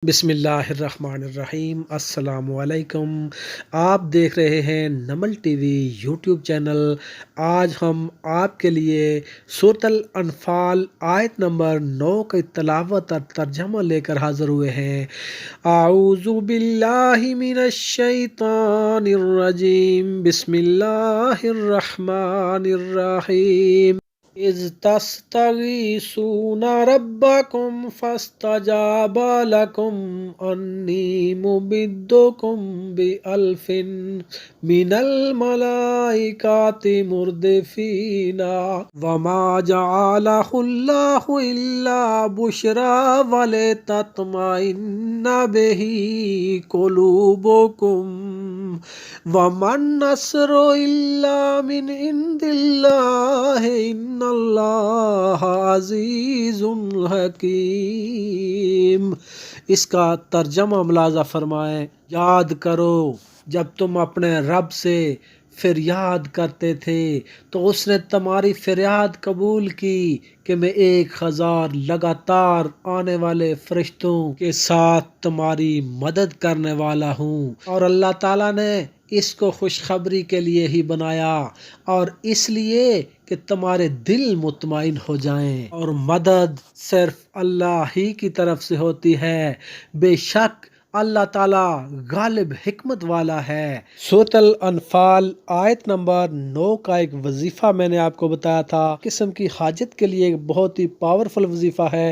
بسم اللہ الرحمن الرحیم، السلام علیکم۔ آپ دیکھ رہے ہیں Namal T V YouTube channel. آج ہم آپ کے لیے سورۃ الانفال آیت نمبر 9 کی تلاوت اور ترجمہ لے کر حاضر ہوئے ہیں۔ اعوذ باللہ من الشیطان الرجیم، بسم اللہ الرحمن الرحیم۔ اذ تستغیثون ربکم فاستجاب لکم انی ممدکم بألف من الملائکۃ مردفین وما جعلہ اللہ الا بشری ولتطمئن بہ قلوبکم وما النصر الا من عند اللہ ان اللہ عزیز حکیم۔ اس کا ترجمہ ملاحظہ فرمائیں۔ یاد کرو جب تم اپنے رب سے فریاد کرتے تھے تو اس نے تمہاری فریاد قبول کی کہ میں 1000 لگاتار آنے والے فرشتوں کے ساتھ تمہاری مدد کرنے والا ہوں، اور اللہ تعالیٰ نے اس کو خوشخبری کے لیے ہی بنایا اور اس لیے کہ تمہارے دل مطمئن ہو جائیں، اور مدد صرف اللہ ہی کی طرف سے ہوتی ہے۔ بے شک اللہ تعالیٰ غالب حکمت والا ہے۔ سورۃ الانفال آیت نمبر 9 کا ایک وظیفہ میں نے آپ کو بتایا تھا، قسم کی حاجت کے لیے ایک بہت ہی پاورفل وظیفہ ہے۔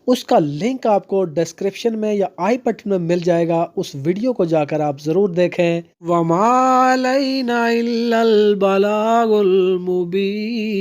اس کا لنک آپ کو ڈسکرپشن میں یا آئی بٹن میں مل جائے گا، اس ویڈیو کو جا کر آپ ضرور دیکھیں۔ وَمَا عَلَيْنَا إِلَّا الْبَلَاغُ الْمُبِينُ۔